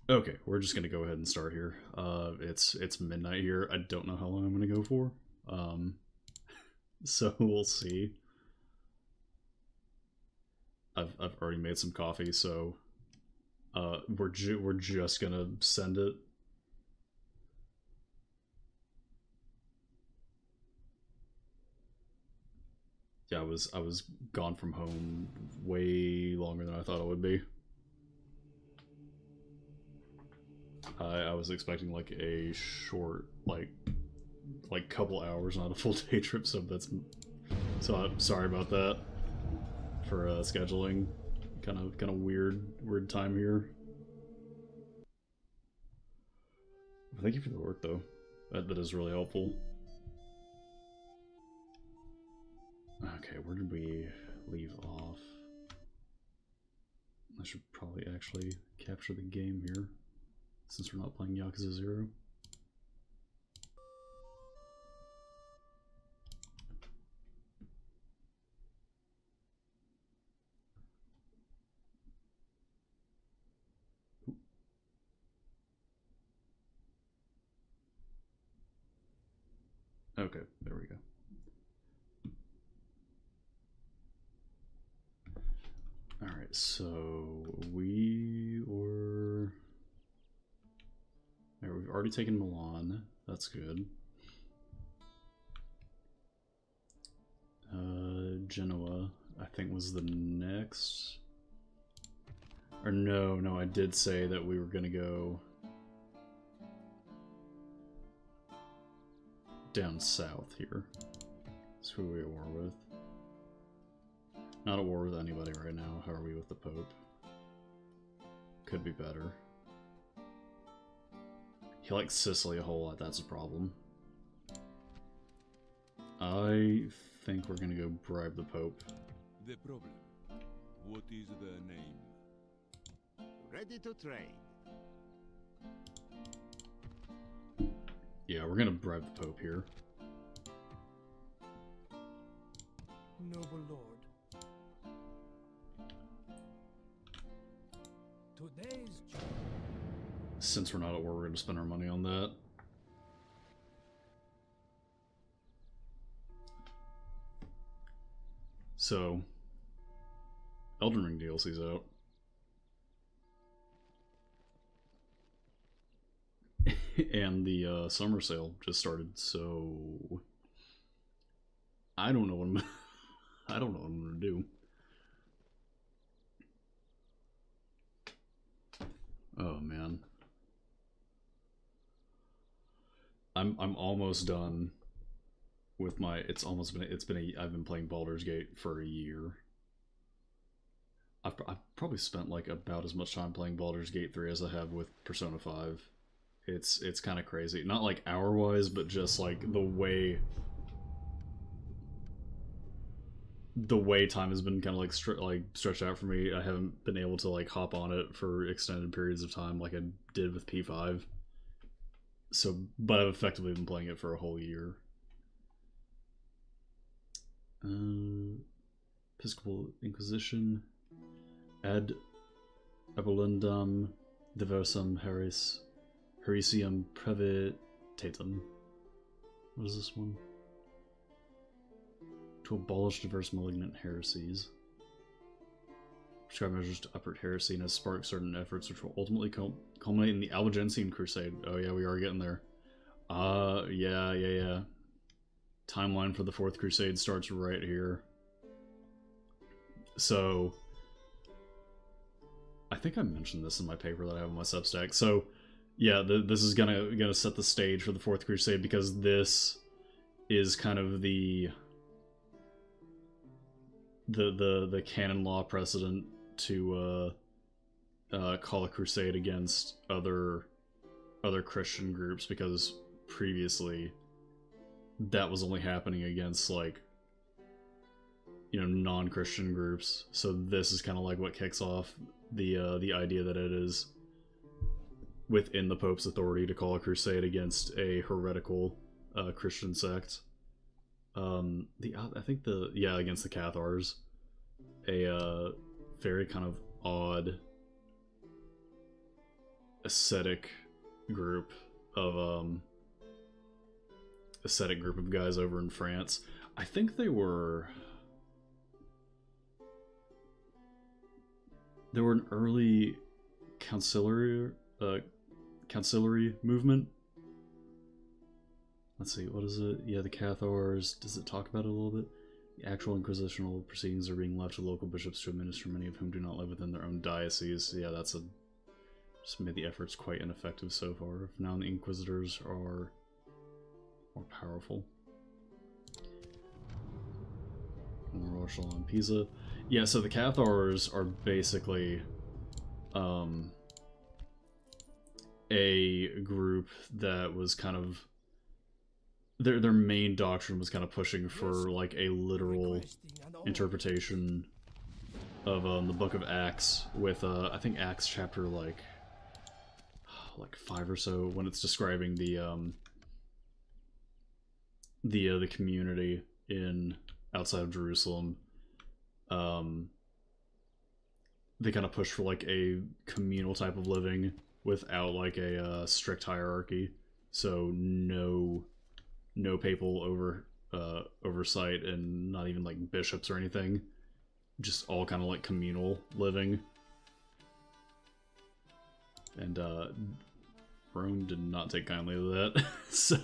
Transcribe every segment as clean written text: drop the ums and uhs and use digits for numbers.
Okay, we're just gonna go ahead and start here. It's midnight here. I don't know how long I'm gonna go for. So we'll see. I've already made some coffee, so we're just gonna send it. Yeah, I was gone from home way longer than I thought I would be. I was expecting like a short, like couple hours, not a full day trip. So I'm sorry about that for scheduling. Kind of weird time here. Thank you for the work though. That is really helpful. Okay, where did we leave off? I should probably actually capture the game here, since we're not playing Yakuza 0. Okay, there we go. Alright, so we were... There, we've already taken Milan. That's good. Genoa, I think, was the next... Or no, I did say that we were gonna go... down south here. That's who we're at war with. Not at war with anybody right now. How are we with the Pope? Could be better. He likes Sicily a whole lot, that's a problem. I think we're gonna go bribe the Pope. The problem. What is the name? Ready to trade. Yeah, we're gonna bribe the Pope here. Noble Lord. Today's job. Since we're not at war, we're gonna spend our money on that. So, Elden Ring DLC's out. And the summer sale just started, so I don't know what I'm I don't know what I'm gonna do. Oh man. I'm almost done with my I've been playing Baldur's Gate for a year. I've probably spent like about as much time playing Baldur's Gate 3 as I have with Persona 5. It's kind of crazy. Not like hour-wise, but just like the way time has been kind of like stretched out for me. I haven't been able to like hop on it for extended periods of time like I did with P5. So, but I've effectively been playing it for a whole year. Episcopal Inquisition. Ad abolendam diversum heresium previtatum. What is this one? To abolish diverse malignant heresies. Prescribe measures to uproot heresy and has sparked certain efforts which will ultimately culminate in the Albigensian Crusade. Oh yeah, we are getting there. Yeah. Timeline for the Fourth Crusade starts right here. So, I think I mentioned this in my paper that I have on my Substack. So, yeah, this is gonna set the stage for the Fourth Crusade because this is kind of the canon law precedent to call a crusade against other Christian groups, because previously that was only happening against like, you know, non-Christian groups. So this is kind of like what kicks off the idea that it is within the Pope's authority to call a crusade against a heretical Christian sect. Against the Cathars, a very kind of odd ascetic group of guys over in France. I think they were an early conciliary movement. Let's see, what is it? Yeah, the Cathars. Does it talk about it a little bit? The actual inquisitional proceedings are being left to local bishops to administer, many of whom do not live within their own diocese. Yeah, that's just made the efforts quite ineffective so far. Now the inquisitors are more powerful. More Rochelle and Pisa. Yeah, so the Cathars are basically a group that was kind of their main doctrine was kind of pushing for like a literal interpretation of the Book of Acts, with I think Acts chapter like 5 or so, when it's describing the community in outside of Jerusalem. They kind of push for like a communal type of living without like a strict hierarchy, so no papal oversight, and not even like bishops or anything, just all kind of like communal living. And Rome did not take kindly to that. So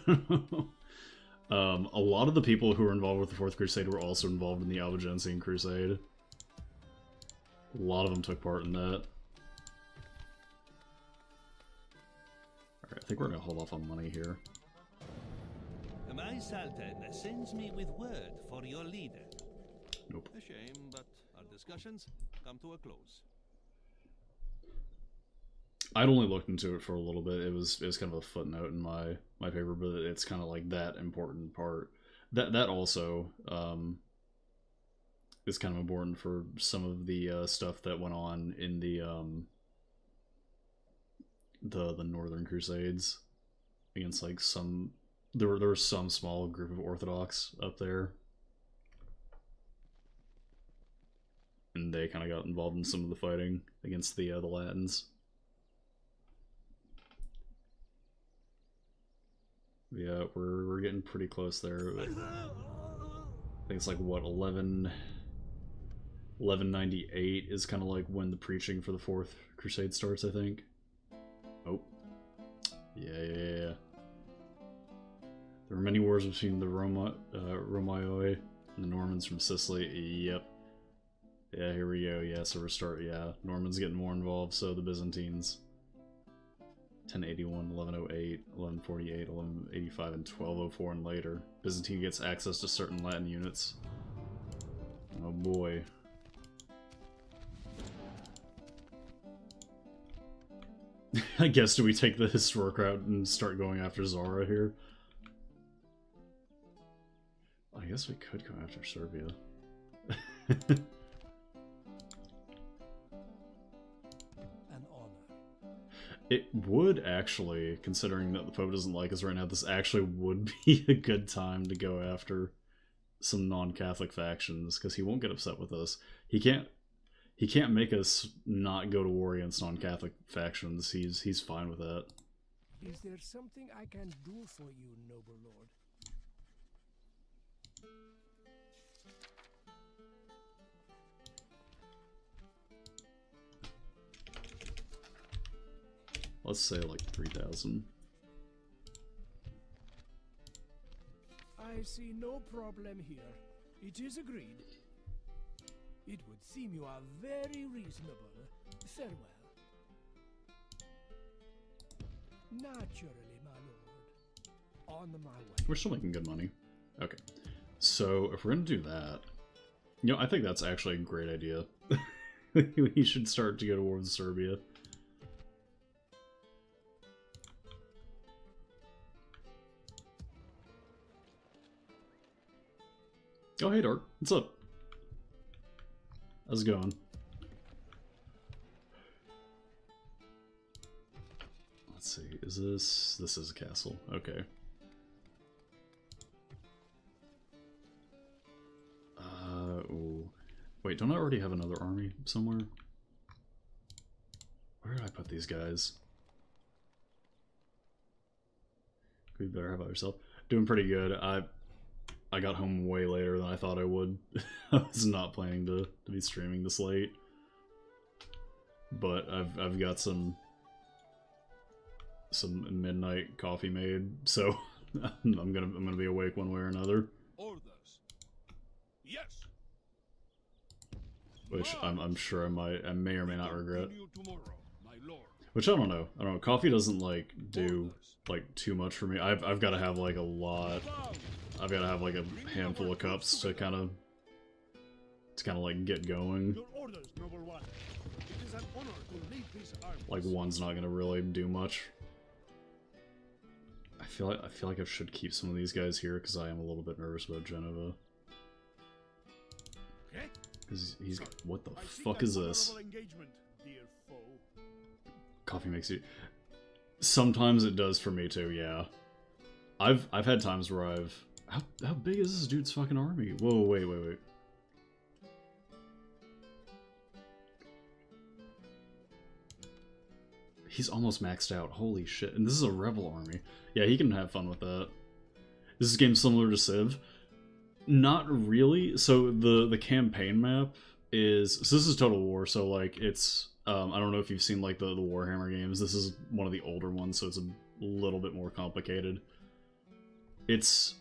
a lot of the people who were involved with the Fourth Crusade were also involved in the Albigensian Crusade. A lot of them took part in that. Alright, I think we're gonna hold off on money here. My Sultan sends me with word for your leader. Nope. A shame, but our discussions come to a close. I'd only looked into it for a little bit. It was kind of a footnote in my paper, but it's kind of like that important part. That also is kind of important for some of the stuff that went on in the Northern Crusades against like some. There was some small group of Orthodox up there, and they kind of got involved in some of the fighting against the Latins. Yeah, we're getting pretty close there. I think it's like what 1198 is kind of like when the preaching for the Fourth Crusade starts, I think. Oh, yeah. There were many wars between the Romaioi and the Normans from Sicily. Yep. Yeah, here we go. Yeah, so we're starting. Yeah, Normans getting more involved, so the Byzantines. 1081, 1108, 1148, 1185, and 1204 and later. Byzantine gets access to certain Latin units. Oh boy. I guess, do we take the historic route and start going after Zara here? I guess we could go after Serbia. An honor. It would actually, considering that the Pope doesn't like us right now, this actually would be a good time to go after some non-Catholic factions, because he won't get upset with us. He can't make us not go to war against non-Catholic factions. He's fine with that. Is there something I can do for you, noble lord? Let's say like 3,000. I see no problem here. It is agreed. It would seem you are very reasonable. Farewell. Naturally, my lord. On my way. We're still making good money. Okay. So, if we're gonna do that... You know, I think that's actually a great idea. We should start to go to war with Serbia. Oh, hey, Dark. What's up? How's it going? Let's see. Is this... This is a castle. Okay. Ooh. Wait, don't I already have another army somewhere? Where did I put these guys? Be better. How about yourself? Doing pretty good. I got home way later than I thought I would. I was not planning to be streaming this late, but I've got some midnight coffee made, so I'm gonna be awake one way or another. Orders. Yes. Which I'm sure I may or may not regret. Continue tomorrow, my lord. Which I don't know. Coffee doesn't like do like too much for me. I've got to have like a lot. I've got to have like a handful of cups to kind of like get going. Your orders, noble one. It is an honor to lead these armies. Like one's not gonna really do much. I feel like I should keep some of these guys here because I am a little bit nervous about Geneva. Okay. Because he's what the fuck is this? Dear foe. Coffee makes you. Sometimes it does for me too. Yeah. I've had times where I've. How big is this dude's fucking army? Whoa, wait. He's almost maxed out. Holy shit. And this is a rebel army. Yeah, he can have fun with that. Is this game similar to Civ? Not really. So the campaign map is... So this is Total War, so like it's... I don't know if you've seen like the Warhammer games. This is one of the older ones, so it's a little bit more complicated. It's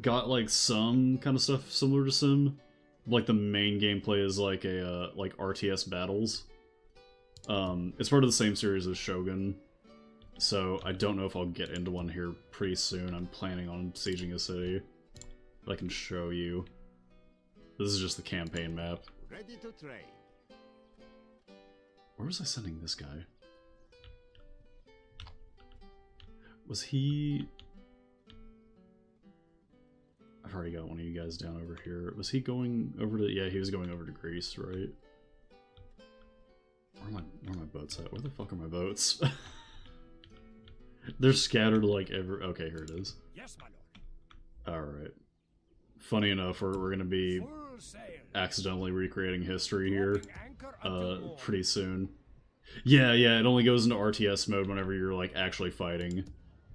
got like some kind of stuff similar to Sim. Like the main gameplay is like a like RTS battles. It's part of the same series as Shogun, so I don't know if I'll get into one here pretty soon. I'm planning on sieging a city. I can show you. This is just the campaign map. Ready to trade. Where was I sending this guy? Was he... I've already got one of you guys down over here. Was he going over to... Yeah, he was going over to Greece, right? Where are my boats at? Where the fuck are my boats? They're scattered like every... Okay, here it is. Yes, my lord. Alright. Funny enough, we're gonna be accidentally recreating history here pretty soon. Yeah, it only goes into RTS mode whenever you're like actually fighting.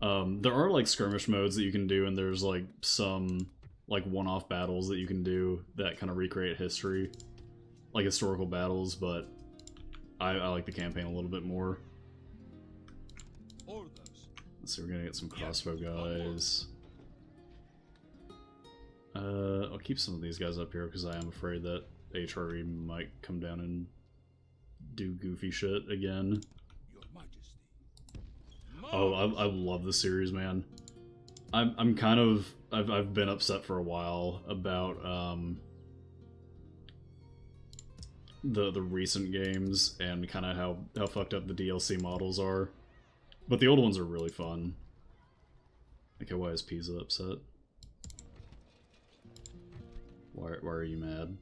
There are like skirmish modes that you can do, and there's like some like one-off battles that you can do that kind of recreate history, like historical battles, but I like the campaign a little bit more. Orders. Let's see, we're gonna get some crossbow guys. I'll keep some of these guys up here because I am afraid that HRE might come down and do goofy shit again. Your Majesty. Oh, I love the series, man. I'm kind of... I've been upset for a while about, the recent games and kind of how fucked up the DLC models are. But the old ones are really fun. Okay, why is Pisa upset? Why are you mad?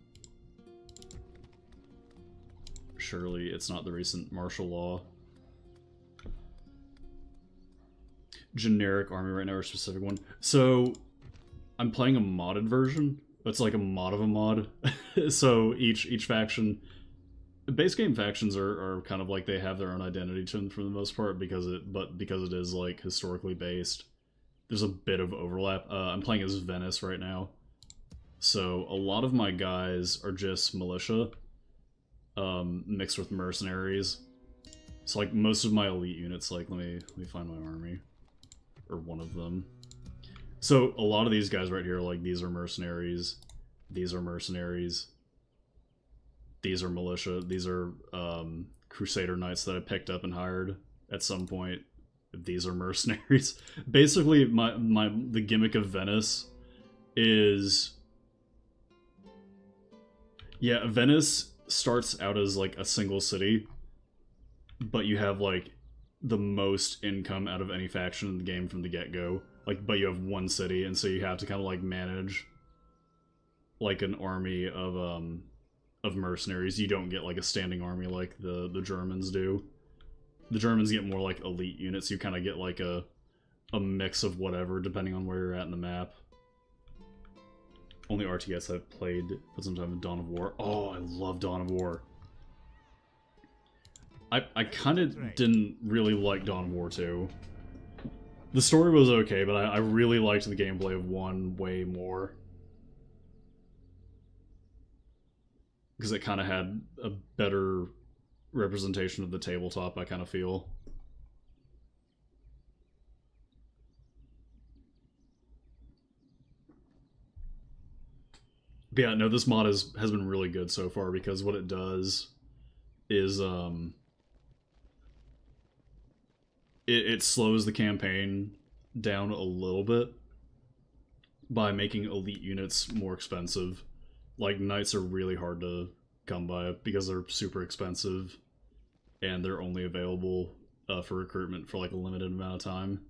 Surely it's not the recent martial law. Generic army right now, or a specific one. So, I'm playing a modded version. It's like a mod of a mod. So each faction... Base game factions are kind of like they have their own identity to them for the most part because it is like historically based. There's a bit of overlap. I'm playing as Venice right now. So a lot of my guys are just militia, mixed with mercenaries. So like most of my elite units, like let me find my army, or one of them. So a lot of these guys right here, like these are mercenaries, these are mercenaries, these are militia, these are Crusader Knights that I picked up and hired at some point. These are mercenaries. Basically, the gimmick of Venice is... Yeah, Venice starts out as like a single city, but you have like the most income out of any faction in the game from the get-go. Like, but you have one city, and so you have to kind of like manage like an army of mercenaries. You don't get like a standing army like the Germans do. The Germans get more like elite units. You kind of get like a mix of whatever depending on where you're at in the map. Only RTS I've played for some time in Dawn of War. Oh, I love Dawn of War. I kind of didn't really like Dawn of War 2. The story was okay, but I really liked the gameplay of 1 way more. Because it kind of had a better representation of the tabletop, I kind of feel. But yeah, no, this mod has been really good so far, because what it does is it slows the campaign down a little bit by making elite units more expensive. Like, knights are really hard to come by because they're super expensive and they're only available for recruitment for like a limited amount of time.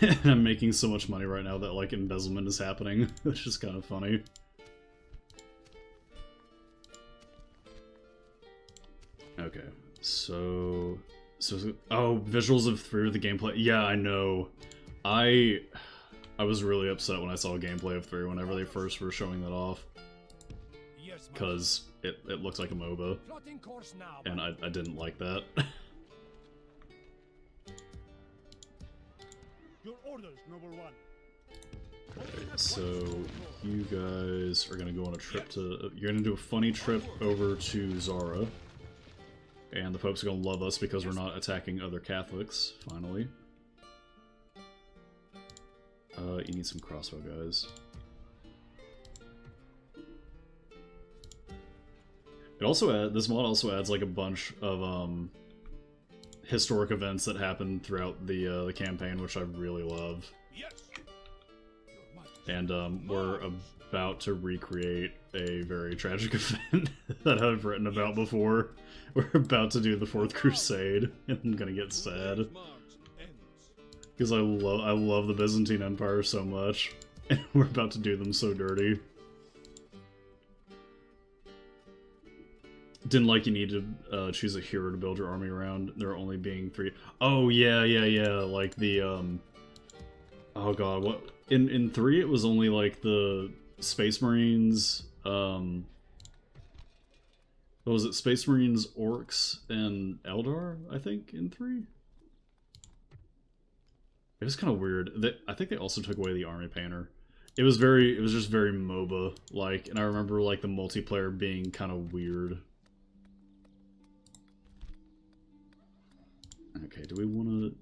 And I'm making so much money right now that like embezzlement is happening, which is kind of funny. Okay, so oh, visuals of 3 of the gameplay. Yeah, I know. I was really upset when I saw gameplay of 3 whenever they first were showing that off, because it looked like a MOBA, and I didn't like that. Your orders, noble one. Alright, so you guys are gonna go on a trip to... You're gonna do a funny trip over to Zara. And the Pope's gonna love us because we're not attacking other Catholics, finally. You need some crossbow guys. It also this mod also adds like a bunch of historic events that happen throughout the campaign, which I really love. Yes. And we're about to recreate a very tragic event that I've written about before. We're about to do the 4th Crusade, and I'm gonna get sad. Because I love the Byzantine Empire so much, and we're about to do them so dirty. Didn't like you need to choose a hero to build your army around. There only being 3. Oh yeah, like the oh god, what in 3 it was only like the Space Marines, what was it, Space Marines, Orcs, and Eldar, I think, in 3? It was kind of weird. I think they also took away the army painter. It was just very MOBA like, and I remember like the multiplayer being kind of weird. Okay, do we want to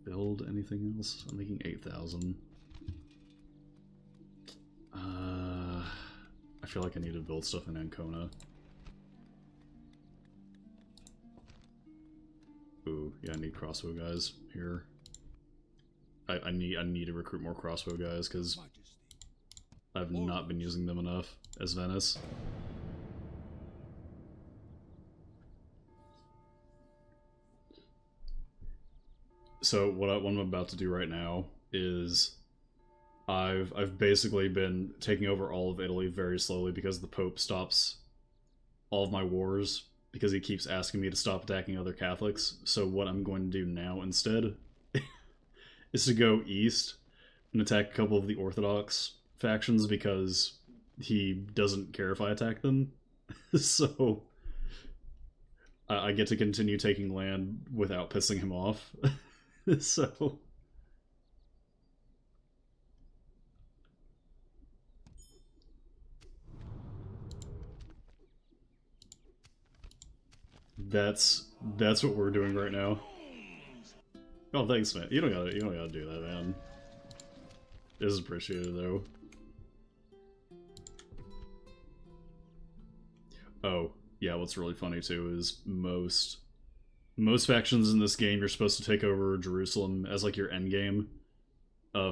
build anything else? I'm making 8,000. I feel like I need to build stuff in Ancona. Ooh, yeah, I need crossbow guys here. I need to recruit more crossbow guys because I've not been using them enough as Venice. So what I'm about to do right now is I've basically been taking over all of Italy very slowly because the Pope stops all of my wars because he keeps asking me to stop attacking other Catholics. So what I'm going to do now instead is to go east and attack a couple of the Orthodox factions because he doesn't care if I attack them. So I get to continue taking land without pissing him off. So that's what we're doing right now. Oh, thanks, man. You don't gotta do that, man. It is appreciated, though. Oh, yeah, what's really funny, too, is most factions in this game, you're supposed to take over Jerusalem as, like, your endgame.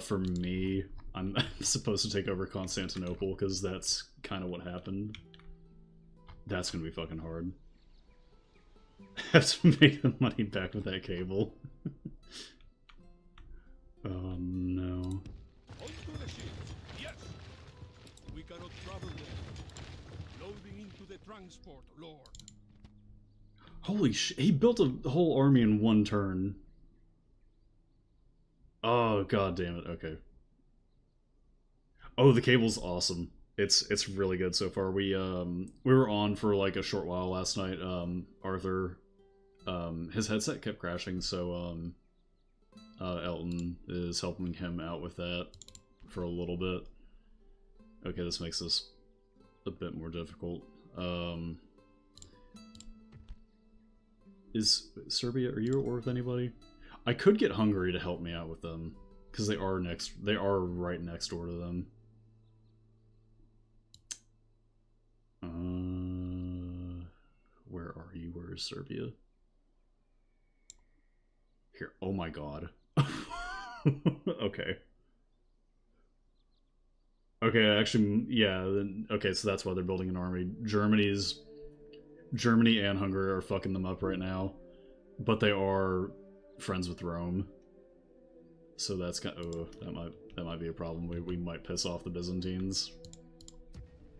For me, I'm supposed to take over Constantinople, because that's kind of what happened. That's gonna be fucking hard. I have to make the money back with that cable. Oh no. Yes. We cannot travel there. Loading into the transport, Lord. Holy shit, he built a whole army in 1 turn. Oh god damn it, okay. Oh, the cable's awesome. It's really good so far. We were on for like a short while last night. Arthur his headset kept crashing, so Elton is helping him out with that for a little bit. Okay, this makes this a bit more difficult. Is Serbia, are you at war with anybody? I could get Hungary to help me out with them, because they are right next door to them. Where are you? Where is Serbia? Here. Oh my god. Okay. Okay, actually, yeah. Okay, so that's why they're building an army. Germany and Hungary are fucking them up right now, but they are friends with Rome. So that's kind of, that might be a problem. We might piss off the Byzantines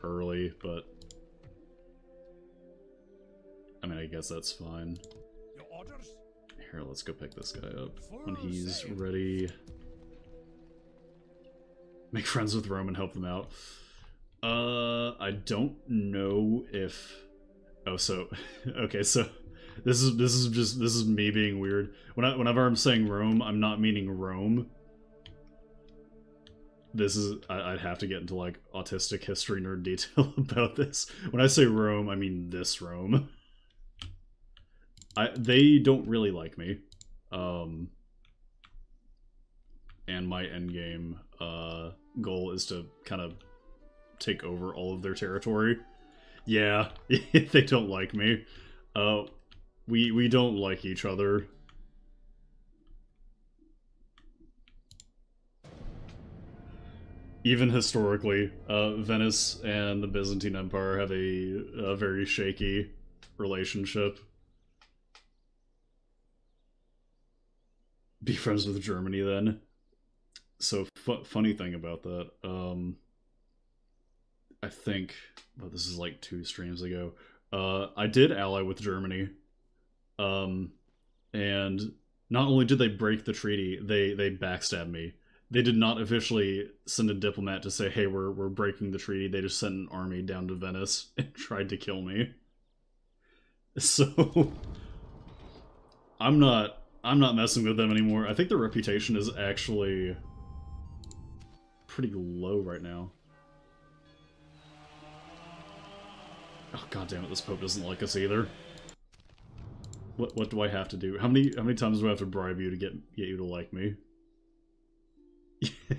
early, but I mean, I guess that's fine. Your orders? Here, let's go pick this guy up when he's ready. Make friends with Rome and help them out. I don't know if. Oh, so okay, so this is me being weird. Whenever I'm saying Rome, I'm not meaning Rome. This is I'd have to get into like autistic history nerd detail about this. When I say Rome, I mean this Rome. They don't really like me, and my endgame goal is to kind of take over all of their territory. Yeah, they don't like me. We don't like each other. Even historically, Venice and the Byzantine Empire have a very shaky relationship. Be friends with Germany then. So funny thing about that, I think, well, this is like 2 streams ago, I did ally with Germany, and not only did they break the treaty, they backstabbed me. They did not officially send a diplomat to say, hey, we're breaking the treaty. They just sent an army down to Venice and tried to kill me. So I'm not messing with them anymore. I think their reputation is actually pretty low right now. Oh god damn it, this Pope doesn't like us either. What do I have to do? How many times do I have to bribe you to get you to like me?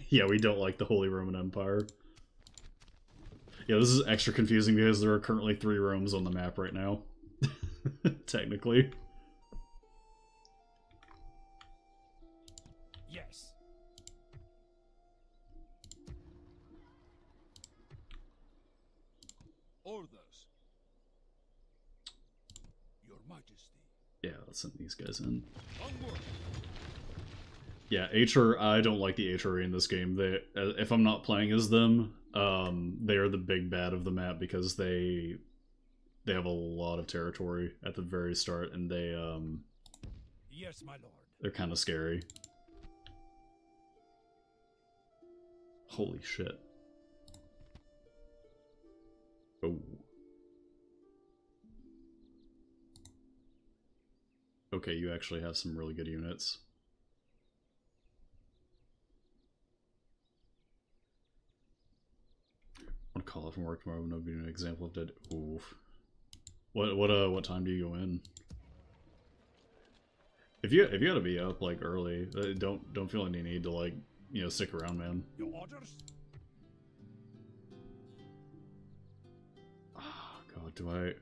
Yeah, we don't like the Holy Roman Empire. Yeah, this is extra confusing because there are currently 3 Romes on the map right now. Technically. Yes. Orders. Your Majesty. Yeah, let's send these guys in. Onward. Yeah, I don't like the HRE in this game. They, if I'm not playing as them, they are the big bad of the map because they have a lot of territory at the very start, and they Yes, my lord. they're kind of scary. Holy shit. Oh. Okay, you actually have some really good units. I'm gonna call off from work tomorrow. No be an example of dead. Oof. What time do you go in? If you gotta be up like early, don't feel any need to like, you know, stick around, man. Your orders? Oh god, do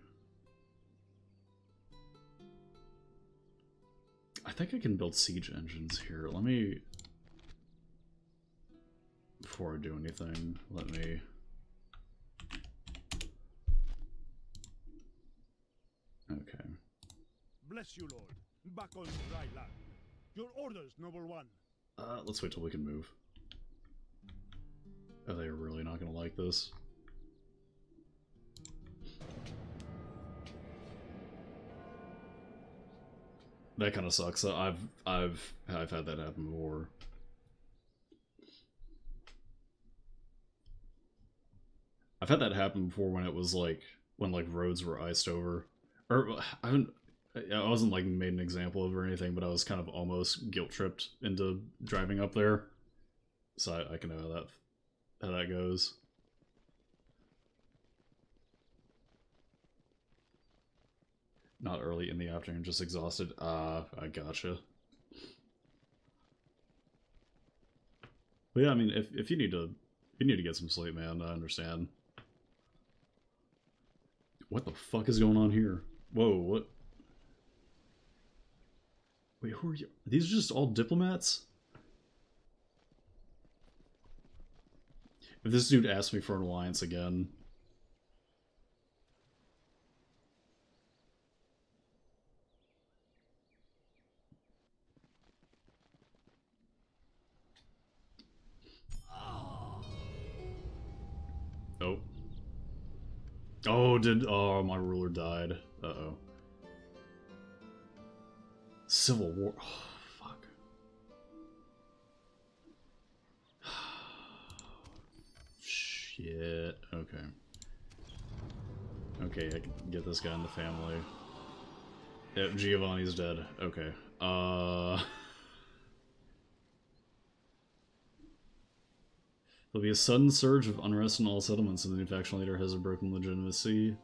I think I can build siege engines here. Let me, before I do anything, let me. Okay. Bless you, lord. Back on dry land. Your orders, noble one. Let's wait till we can move. Are they really not gonna like this? That kind of sucks. I've had that happen before. I've had that happen before when it was like when like roads were iced over, or I I wasn't like made an example of or anything, but I was kind of almost guilt tripped into driving up there. So I can know how that goes. Not early in the afternoon, just exhausted. I gotcha. But yeah, I mean, if you need to get some sleep, man, I understand. What the fuck is going on here? Whoa, what? Wait, who are you? Are these just all diplomats? If this dude asks me for an alliance again... Oh. Oh, my ruler died. Uh-oh. Civil War. Oh, fuck. Shit. Okay. Okay, I can get this guy in the family. Yep, Giovanni's dead. Okay. There'll be a sudden surge of unrest in all settlements, and the new faction leader has a broken legitimacy.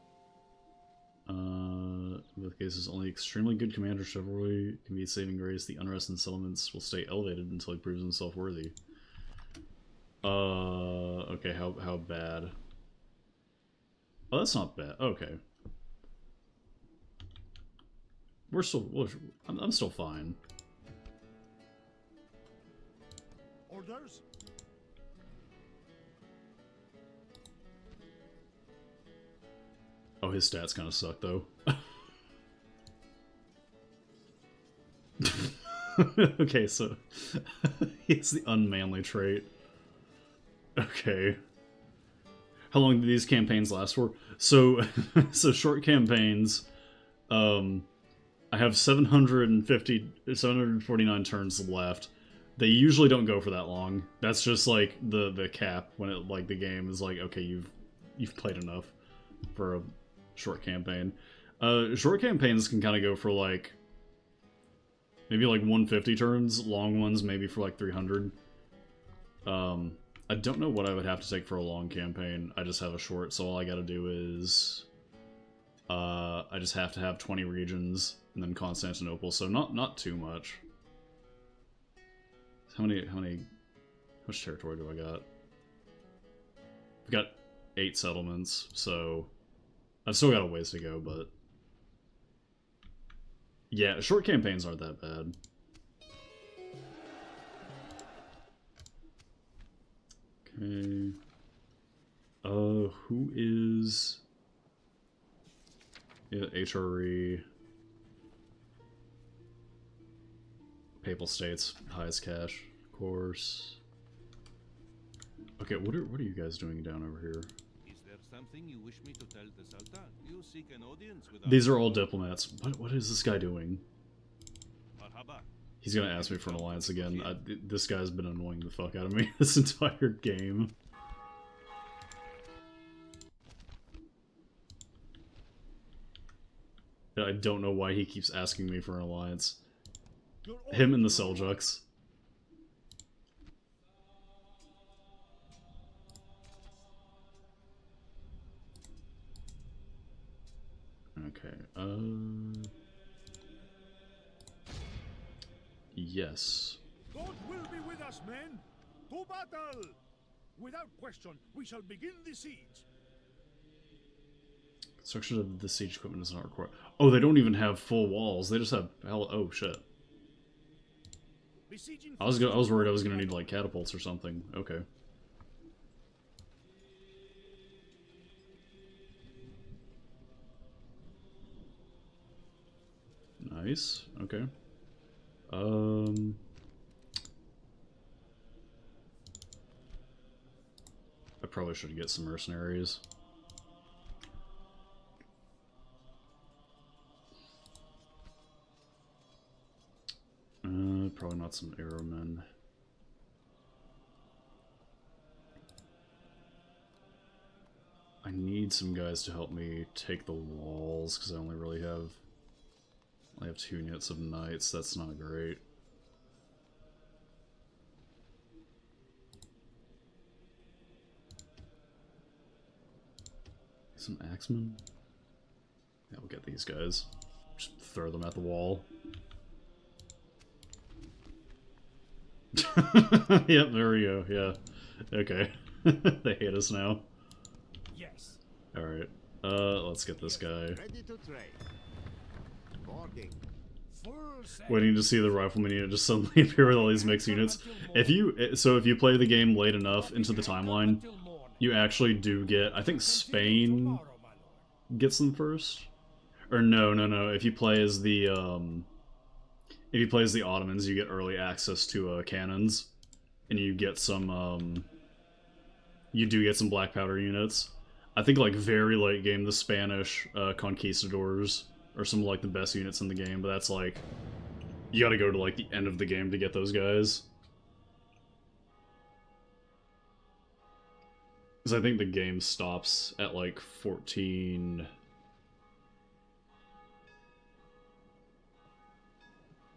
In both cases, only extremely good commander chivalry can be saving grace. The unrest in settlements will stay elevated until he proves himself worthy. Okay, how bad? Oh, that's not bad. Okay. I'm still fine. Orders? Oh, his stats kind of suck, though. Okay, so he has the unmanly trait. Okay. How long do these campaigns last for? So, so short campaigns, I have 749 turns left. They usually don't go for that long. That's just like the cap when it like the game is like, okay, you've played enough for a short campaign. Short campaigns can kind of go for like maybe like 150 turns. Long ones maybe for like 300. I don't know what I would have to take for a long campaign. I just have a short, so all I gotta do is I just have to have 20 regions and then Constantinople, so not too much. How much territory do I got? I've got 8 settlements, so I've still got a ways to go, but yeah, short campaigns aren't that bad. Okay. Who is... Yeah, HRE. Papal States, highest cash, of course. Okay, what are you guys doing down over here? Is there something you wish me to tell the Sultan? You seek an audience with These are all diplomats. What is this guy doing? Marhaba. He's gonna ask me for an alliance again. This guy's been annoying the fuck out of me this entire game. I don't know why he keeps asking me for an alliance. Him and the Seljuks. Okay, yes. God will be with us, men! To battle! Without question, we shall begin the siege. Construction of the siege equipment is not required. Oh, they don't even have full walls. They just have oh shit. I was worried I was gonna need like catapults or something. Okay. Nice. Okay. I probably should get some mercenaries. Probably not some arrowmen. I need some guys to help me take the walls, because I only really have I have 2 units of knights, that's not great. Some axemen? Yeah, we'll get these guys. Just throw them at the wall. Yep, there we go, yeah. Okay. They hate us now. Yes. Alright. Let's get this guy. Ready to trade. Boarding. Waiting to see the rifleman unit just suddenly appear with all these mixed units. If you play the game late enough into the timeline, you actually do get, I think Spain gets them first? Or no. If you play as the Ottomans, you get early access to cannons. And you get some, you do get some black powder units. I think, like, very late game, the Spanish conquistadors are some of, like, the best units in the game, but that's, like, you gotta go to, like, the end of the game to get those guys. Because I think the game stops at, like, 14...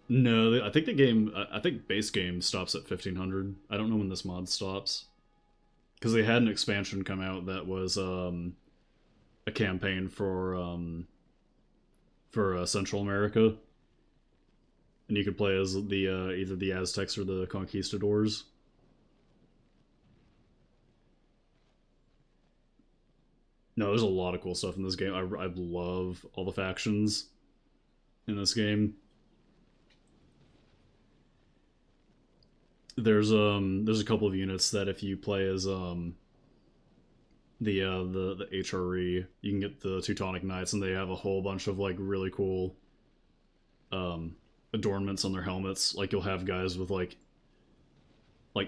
No, I think the game... I think base game stops at 1500. I don't know when this mod stops. Because they had an expansion come out that was, a campaign for Central America. And you could play as the, either the Aztecs or the Conquistadors. No, there's a lot of cool stuff in this game. I love all the factions in this game. There's a couple of units that if you play as the HRE, you can get the Teutonic Knights, and they have a whole bunch of like really cool adornments on their helmets. Like you'll have guys with like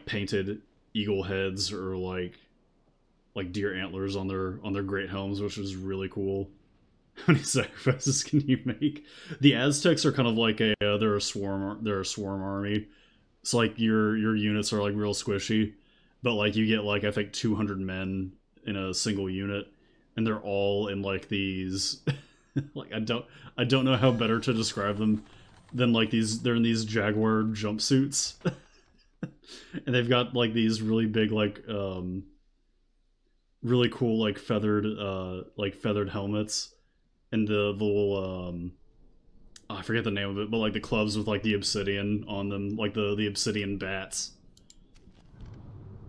painted eagle heads or like deer antlers on their great helms, which is really cool. How many sacrifices can you make? The Aztecs are kind of like they're a swarm army. It's like your units are like real squishy, but like you get like I think 200 men in a single unit, and they're all in like these like I don't know how better to describe them than like they're in these Jaguar jumpsuits. And they've got like these really big like really cool like feathered helmets, and the little I forget the name of it, but like the clubs with like the obsidian on them, like the obsidian bats.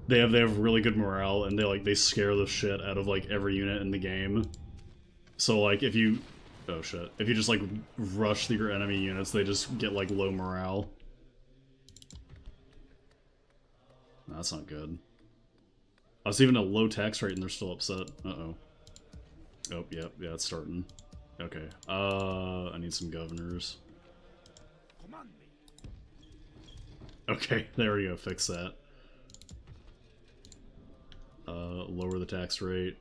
They have really good morale, and they scare the shit out of like every unit in the game. So like if you just like rush through your enemy units, they just get like low morale. That's not good. I was even a low tax rate and they're still upset. Uh-oh. Oh, yeah, it's starting. Okay, I need some governors. Okay, there we go, fix that. Lower the tax rate.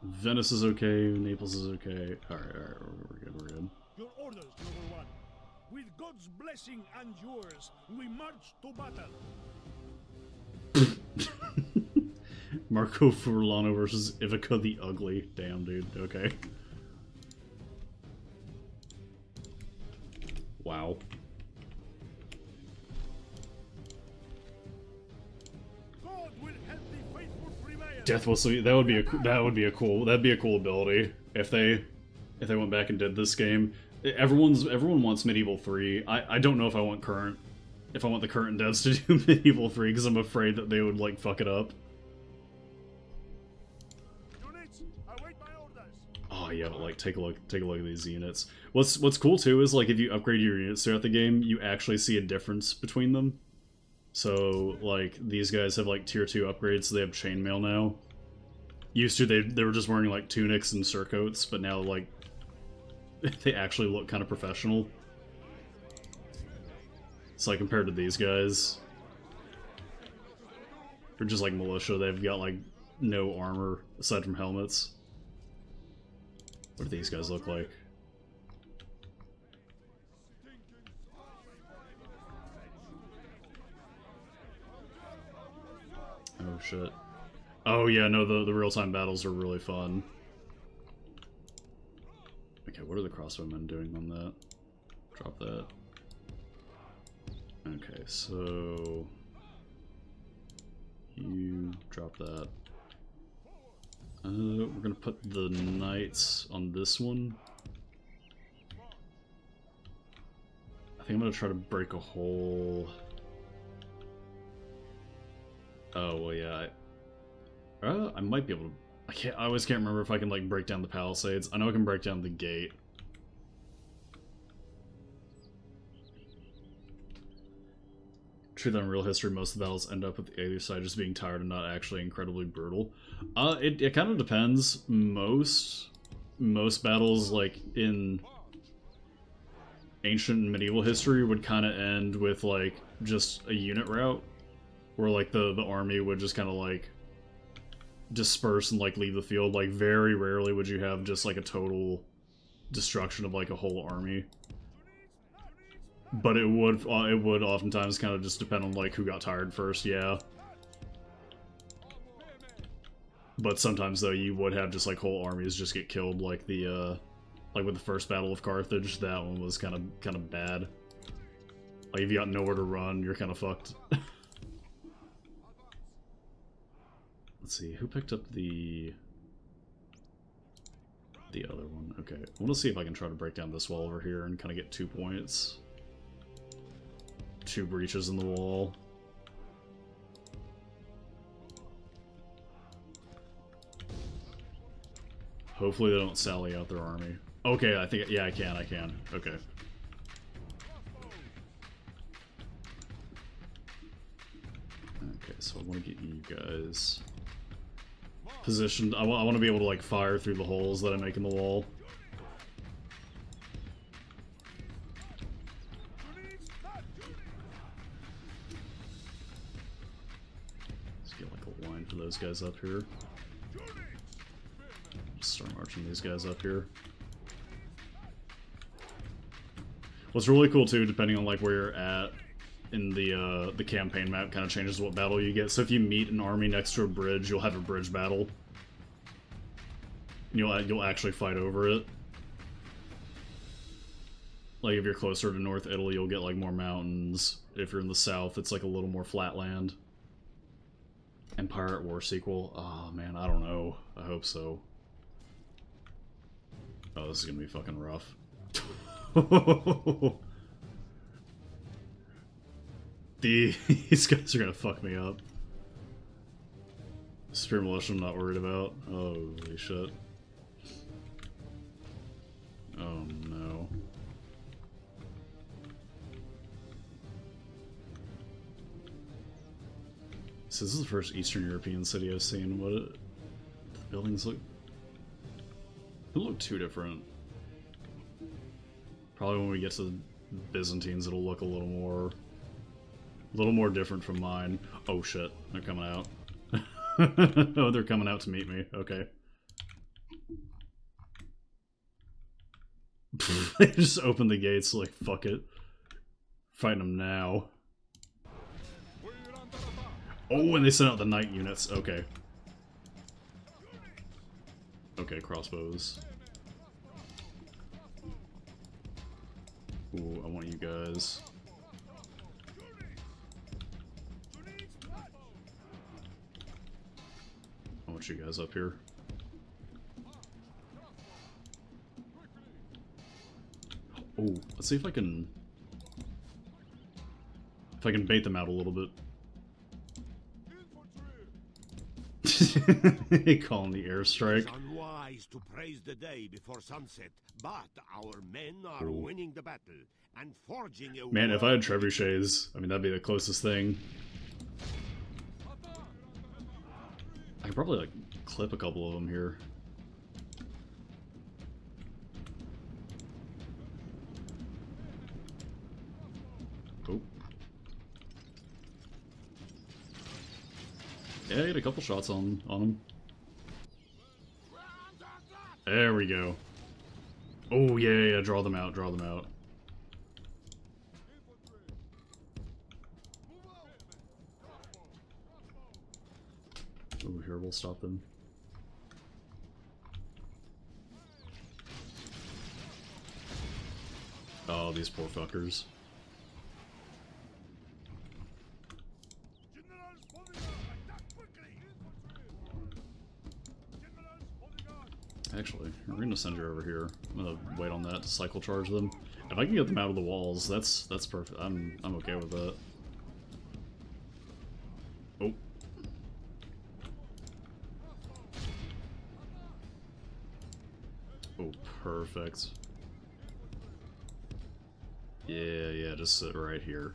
Venice is okay, Naples is okay. Alright, we're good. Your orders, number one. With God's blessing and yours, we march to battle. Marco Furlano versus Ivica the Ugly. Damn, dude. Okay. Wow. God will help the faithful prevail. Death Whistle. That'd be a cool ability if they went back and did this game. Everyone wants Medieval 3. I don't know if I want the current devs to do Medieval 3 because I'm afraid that they would like fuck it up. Units, await my orders. Oh yeah, but like take a look at these units. What's cool too is like if you upgrade your units throughout the game, you actually see a difference between them. So like these guys have like tier 2 upgrades, so they have chainmail now. Used to they were just wearing like tunics and surcoats, but now like they actually look kind of professional. So like compared to these guys, they're just like militia. They've got like no armor aside from helmets. What do these guys look like? shit. Oh yeah, no, the real-time battles are really fun. Okay, what are the crossbowmen doing on that? Drop that. Okay, so... You drop that. We're gonna put the knights on this one. I think I'm gonna try to break a hole. Oh, well, yeah. I might be able to... I always can't remember if I can, like, break down the palisades. I know I can break down the gate. True that in real history, most of the battles end up with either side just being tired and not actually incredibly brutal. It kind of depends. Most battles, like, in ancient and medieval history would kind of end with, like, just a unit rout. Where, like, the army would just kind of, like, disperse and, like, leave the field. Like, very rarely would you have just, like, a total destruction of, like, a whole army. But it would oftentimes kind of just depend on, like, who got tired first, yeah. But sometimes, though, you would have just, like, whole armies just get killed, like the, like with the first Battle of Carthage. That one was kind of bad. Like, if you got nowhere to run, you're kind of fucked. Let's see, who picked up the other one? Okay, I want to see if I can try to break down this wall over here and kind of get 2 points. 2 breaches in the wall. Hopefully they don't sally out their army. Okay, I think, yeah, I can. Okay. Okay, so I want to get you guys positioned. I want to be able to, like, fire through the holes that I make in the wall. Let's get, like, a line for those guys up here. Just start marching these guys up here. What's really cool, too, depending on, like, where you're at in the campaign map, kind of changes what battle you get. So if you meet an army next to a bridge, you'll have a bridge battle. You'll actually fight over it. Like, if you're closer to North Italy, you'll get, like, more mountains. If you're in the south, it's, like, a little more flat land. Empire at War sequel? Oh, man, I don't know. I hope so. Oh, this is gonna be fucking rough. These guys are gonna fuck me up. Spear Militia I'm not worried about. Holy shit. Oh no. So this is the first Eastern European city I've seen. The buildings look... They look too different. Probably when we get to the Byzantines it'll look a little more different from mine. Oh shit, they're coming out. Oh, they're coming out to meet me. Okay. They just opened the gates like, fuck it. Fighting them now. Oh, and they sent out the knight units. Okay. Okay, crossbows. Ooh, I want you guys. I want you guys up here. Oh, let's see if I can bait them out a little bit. Calling the airstrike. It's unwise to praise the day before sunset, but our men are winning the battle and forging a Man, if I had trebuchets, I mean, that'd be the closest thing. I could probably, like, clip a couple of them here. Oh. Yeah, I get a couple shots on them. There we go. Oh, yeah, draw them out, draw them out. Over here, we'll stop them. Oh, these poor fuckers. Actually, we're gonna send you over here. I'm gonna wait on that to cycle charge them. If I can get them out of the walls, that's perfect. I'm okay with that. Oh. Oh, perfect. Yeah, just sit right here.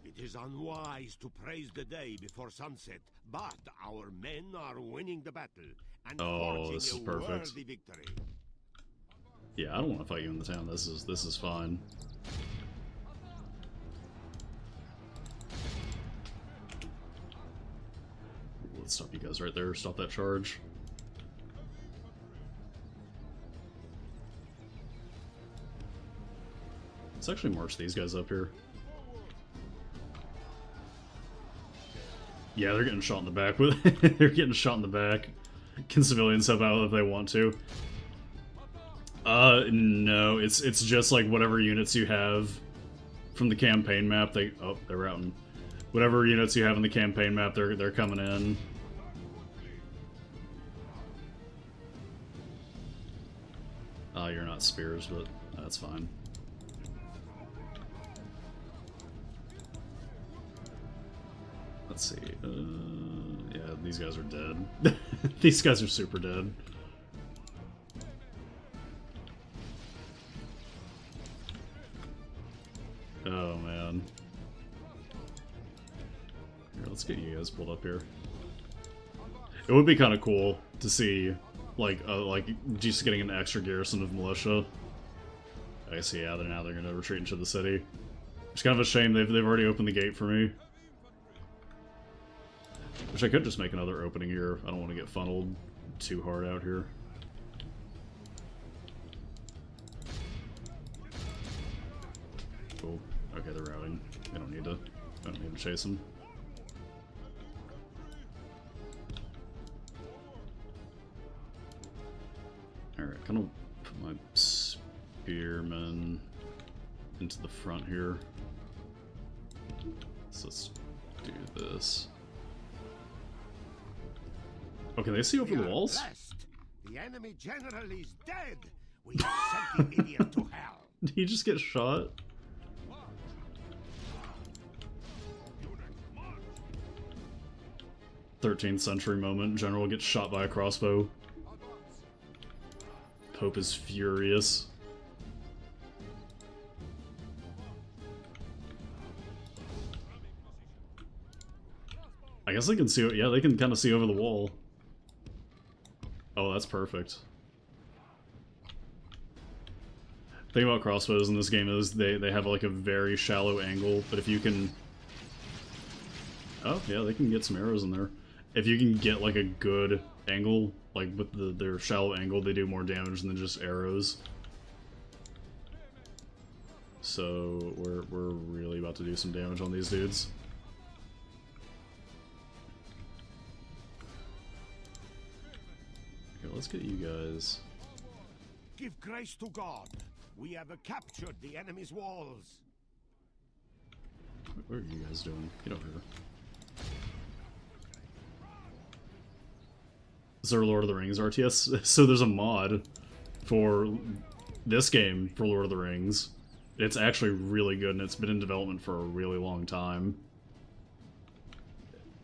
It is unwise to praise the day before sunset, but our men are winning the battle and forging this is a perfect. worthy victory. Yeah, I don't want to fight you in the town. This is fine. Let's stop you guys right there. Stop that charge. Let's actually march these guys up here. Yeah, they're getting shot in the back with they're getting shot in the back. Can civilians help out if they want to? No, it's just like whatever units you have from the campaign map, they're routing. Whatever units you have in the campaign map, they're coming in. You're not spears, but that's fine. Let's see. Yeah, these guys are dead. These guys are super dead. Oh man. Here, let's get you guys pulled up here. It would be kind of cool to see, like just getting an extra garrison of militia. I see. Yeah, now they're gonna retreat into the city. It's kind of a shame they've already opened the gate for me. Which I could just make another opening here. I don't want to get funneled too hard out here. Cool. Okay, they're routing. I don't need to chase them. Alright, kind of put my spearmen into the front here. So let's do this. Oh, can they see over the walls? Blessed. The enemy general is dead. We have sent the idiot to hell. Did he just get shot? "13th century moment. General gets shot by a crossbow. Pope is furious." I guess they can see. Yeah, they can kind of see over the wall. Oh, that's perfect. The thing about crossbows in this game is they have like a very shallow angle, but if you can... Oh, yeah, they can get some arrows in there. If you can get like a good angle, like with their shallow angle, they do more damage than just arrows. So we're really about to do some damage on these dudes. Okay, let's get you guys. Give grace to God. We have captured the enemy's walls. What are you guys doing? Get over here. Is there a Lord of the Rings RTS? So there's a mod for this game for Lord of the Rings. It's actually really good, and it's been in development for a really long time.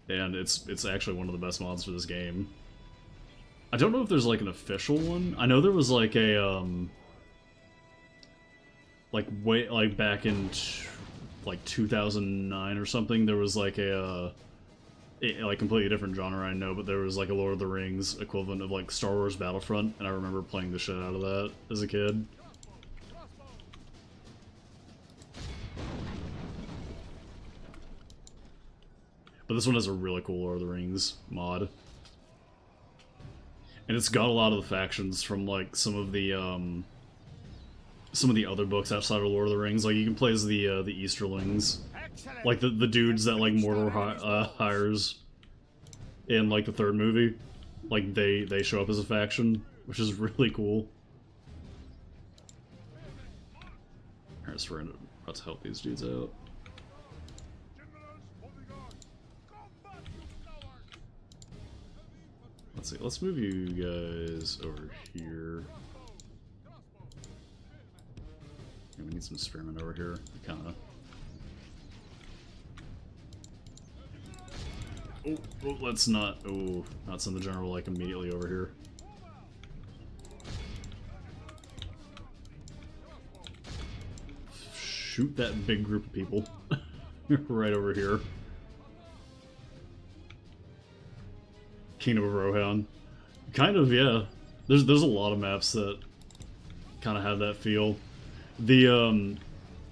And it's actually one of the best mods for this game. I don't know if there's like an official one. I know there was like a like back in like 2009 or something, there was like a like completely different genre, I know, but there was like a Lord of the Rings equivalent of like Star Wars Battlefront, and I remember playing the shit out of that as a kid. But this one has a really cool Lord of the Rings mod. And it's got a lot of the factions from like some of the some of the other books outside of Lord of the Rings. Like you can play as the Easterlings, like the dudes that like Mordor hires in like the third movie. Like they show up as a faction, which is really cool. Alright, so we're about to help these dudes out. Let's see, let's move you guys over here. Yeah, we need some spearmen over here, kinda. Oh, let's not send the general like immediately over here. Shoot that big group of people right over here. Kingdom of Rohan. Kind of, yeah. There's a lot of maps that kind of have that feel. The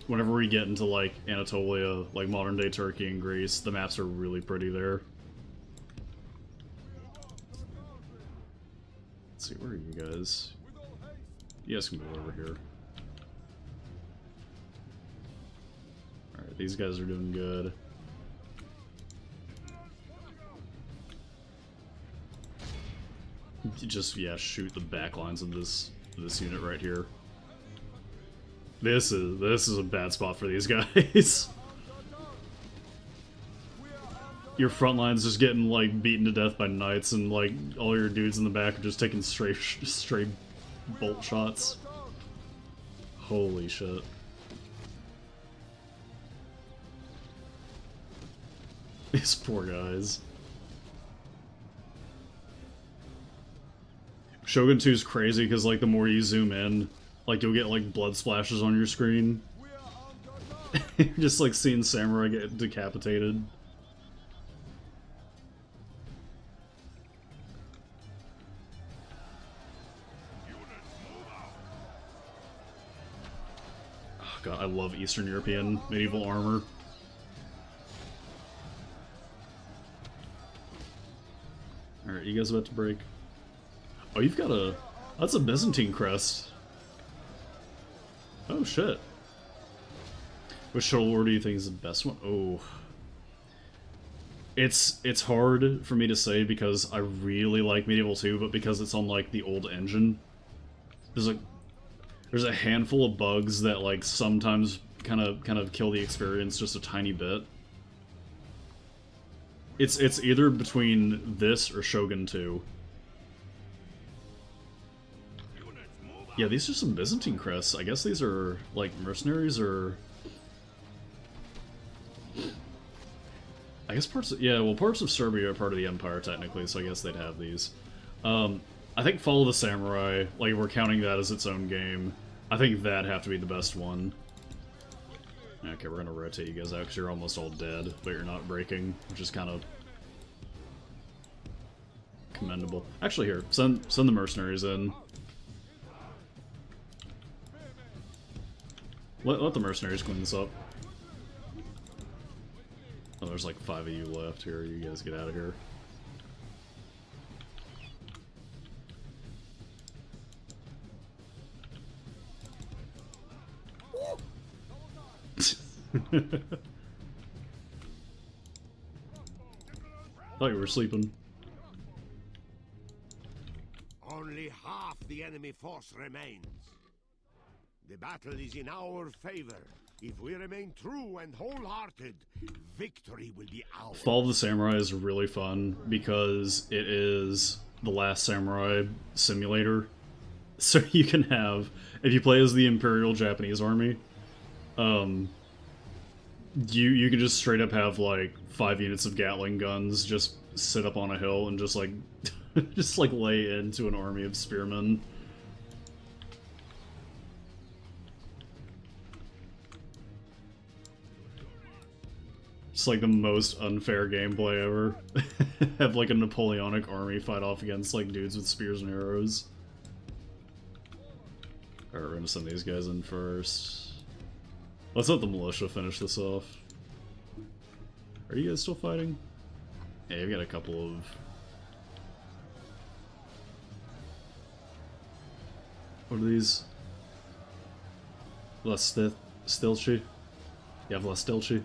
whenever we get into like Anatolia, like modern day Turkey and Greece, the maps are really pretty there. Let's see, where are you guys? You guys can move over here. Alright, these guys are doing good. Just, yeah, shoot the back lines of this unit right here. This is a bad spot for these guys. Your front line's just getting like beaten to death by knights, and like all your dudes in the back are just taking straight bolt shots. Holy shit. These poor guys. Shogun 2 is crazy because like the more you zoom in, like you'll get like blood splashes on your screen. You're just like seeing samurai get decapitated. Oh god, I love Eastern European medieval armor. Alright, you guys about to break? Oh, you've got a... That's a Byzantine crest. Oh, shit. Which Shuttle War do you think is the best one? Oh. It's hard for me to say because I really like Medieval 2, but because it's on, like, the old engine, there's a handful of bugs that, like, sometimes kind of kill the experience just a tiny bit. It's either between this or Shogun 2. Yeah, these are some Byzantine crests. I guess these are, like, mercenaries or... I guess parts of... Yeah, well, parts of Serbia are part of the Empire, technically, so I guess they'd have these. I think Fall of the Samurai, like, if we're counting that as its own game, I think that'd have to be the best one. Okay, we're gonna rotate you guys out because you're almost all dead, but you're not breaking, which is kind of... commendable. Actually, here, send the mercenaries in. Let the mercenaries clean this up. Oh, there's like 5 of you left here. You guys get out of here. Thought you were sleeping. Only half the enemy force remains. The battle is in our favor. If we remain true and wholehearted, victory will be ours. Fall of the Samurai is really fun because it is the Last Samurai simulator. So you can have, if you play as the Imperial Japanese Army, you can just straight up have like 5 units of Gatling guns just sit up on a hill and just like just like lay into an army of spearmen. It's like the most unfair gameplay ever. Have like a Napoleonic army fight off against like dudes with spears and arrows. Alright, we're gonna send these guys in first. Let's let the militia finish this off. Are you guys still fighting? Yeah, you've got a couple of... What are these? Stilchi. Yeah, Vlastilchi.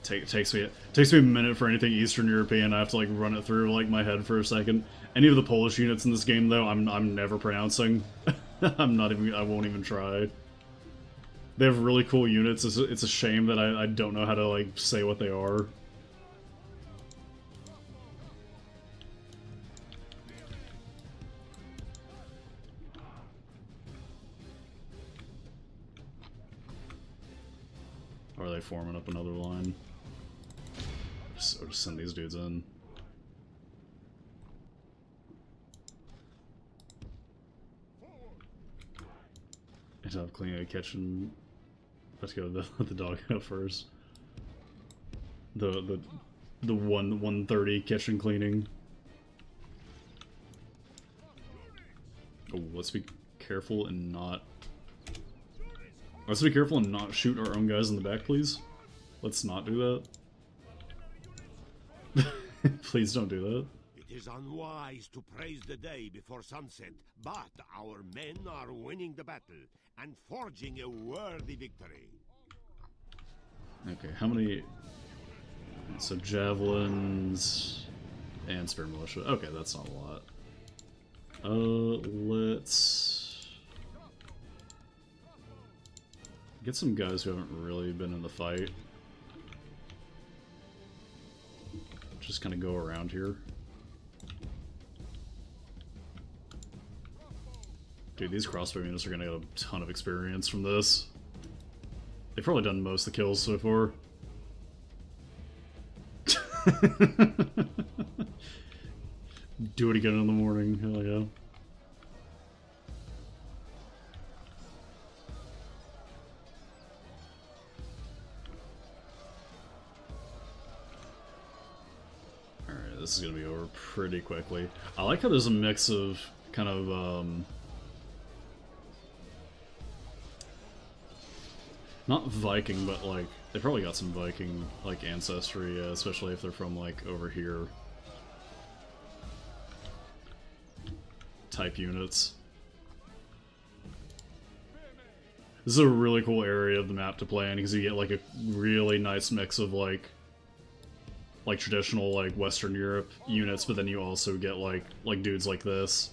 Takes me a minute for anything Eastern European. I have to like run it through like my head for a second. Any of the Polish units in this game though, I'm never pronouncing. I won't even try. They have really cool units. It's a shame that I don't know how to like say what they are. Or are they forming up another line? Just send these dudes in. I have cleaning a kitchen. Let's go the dog out first. The 130 kitchen cleaning. Oh, let's be careful and not. Let's be careful and not shoot our own guys in the back, please. Let's not do that. Please don't do that. It is unwise to praise the day before sunset, but our men are winning the battle and forging a worthy victory. Okay, how many... So javelins and spear militia. Okay, that's not a lot. Let's get some guys who haven't really been in the fight. Just kind of go around here. Dude, these crossbow units are gonna get a ton of experience from this. They've probably done most of the kills so far. Do it again in the morning, hell yeah. Alright, this is gonna be over pretty quickly. I like how there's a mix of kind of, not Viking, but like, they probably got some Viking, like, ancestry, especially if they're from, like, over here. Type units. This is a really cool area of the map to play in, because you get, like, a really nice mix of, like traditional, like, Western Europe units, but then you also get, like dudes like this.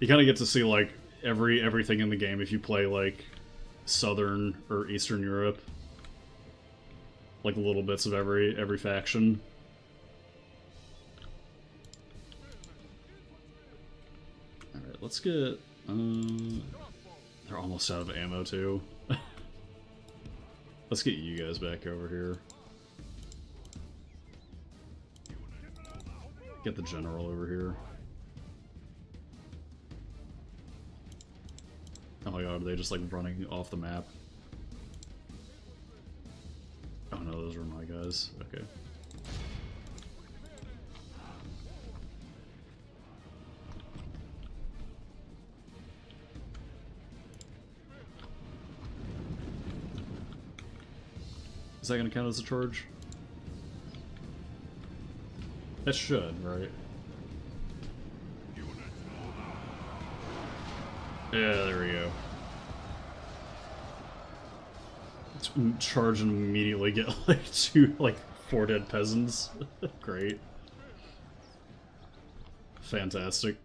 You kind of get to see, like, everything in the game if you play, like, Southern or Eastern Europe. Like, little bits of every faction. Alright, let's get... they're almost out of ammo, too. Let's get you guys back over here. Get the general over here. Oh my god, are they just like running off the map? Oh no, those are my guys. Okay. Is that gonna count as a charge? That should, right? Yeah, there we go. Charge and immediately get like 4 dead peasants. Great. Fantastic.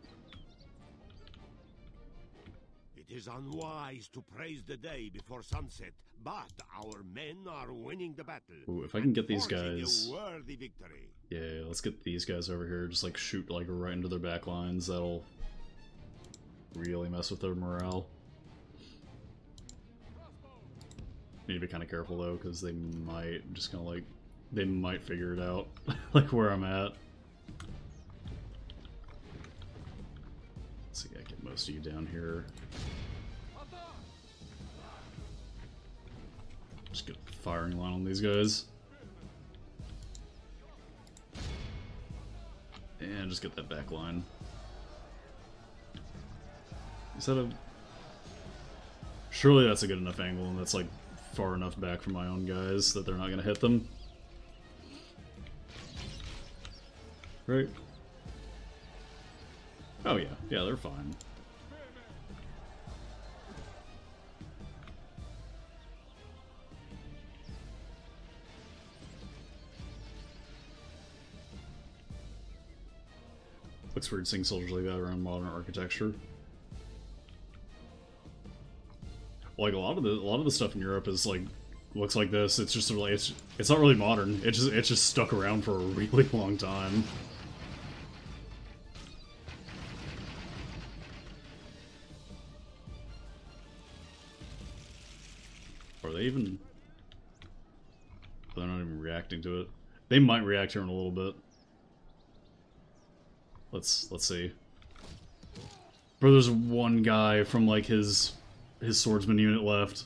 It is unwise to praise the day before sunset, but our men are winning the battle. Ooh, if I can get these forging guys... a worthy victory. Yeah, let's get these guys over here. Just like shoot like right into their back lines. That'll really mess with their morale. Need to be kind of careful though, because they might just kind of like... They might figure it out, like where I'm at. Let's see, I get most of you down here. Just get a firing line on these guys. And just get that back line. Is that a... Surely that's a good enough angle, and that's like far enough back from my own guys that they're not gonna hit them. Right. Oh yeah, yeah, they're fine. Looks weird seeing soldiers like that around modern architecture. Like a lot of the stuff in Europe is like looks like this. It's just really it's not really modern. It's just stuck around for a really long time. Are they even? They're not even reacting to it. They might react here in a little bit. Let's see. Bro, there's one guy from like his swordsman unit left.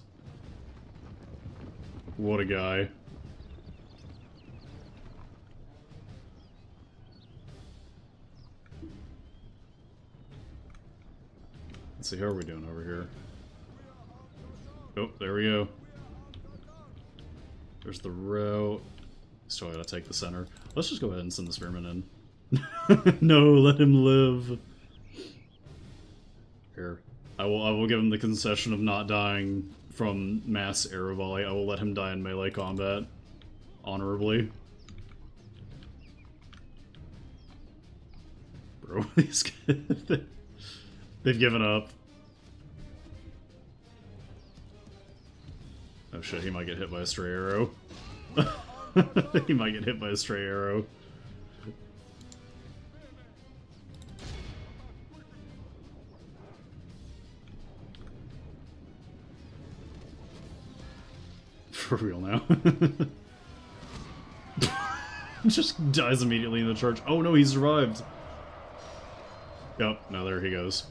What a guy. Let's see, how are we doing over here? Oh, there we go. There's the row. Still gotta take the center. Let's just go ahead and send the spearman in. No, let him live. Here. I will give him the concession of not dying from mass arrow volley. I will let him die in melee combat. Honorably. Bro, these guys, they've given up. Oh shit, he might get hit by a stray arrow. He might get hit by a stray arrow. For real now. Just dies immediately in the charge. Oh no, he survived. Yep, now there he goes.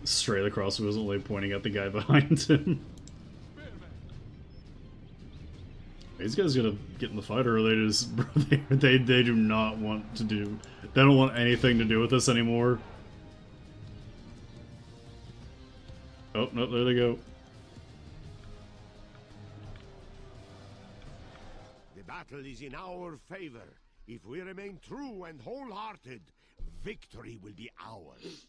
Straight across was only pointing at the guy behind him. These guys gonna get in the fight, or are they just they do not want to do. They don't want anything to do with this anymore. Oh no, there they go. The battle is in our favor. If we remain true and wholehearted, victory will be ours.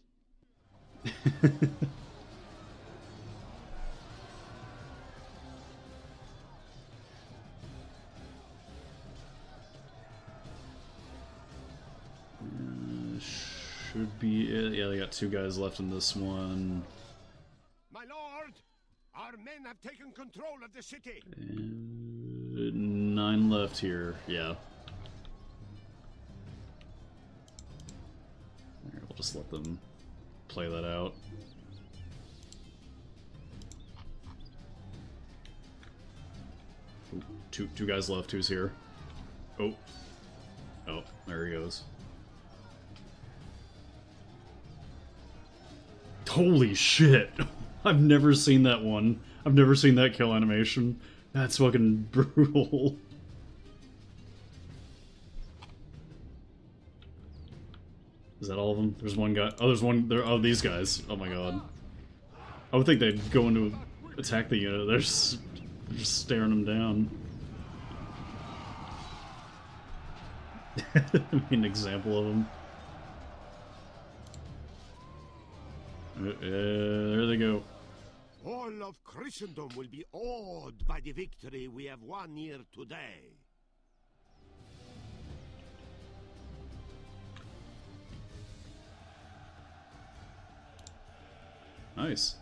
Should be it. Yeah, they got 2 guys left in this one. My lord, our men have taken control of the city. And 9 left here. Yeah. Alright, we'll just let them play that out. Ooh, two guys left. Who's here? Oh, there he goes. Holy shit! I've never seen that one. I've never seen that kill animation. That's fucking brutal. Is that all of them? There's one guy. Oh, there's one. There. Oh, these guys. Oh my god. I would think they'd go into attack the unit. They're just staring them down. I mean, an example of them. There they go. All of Christendom will be awed by the victory we have won here today. Nice.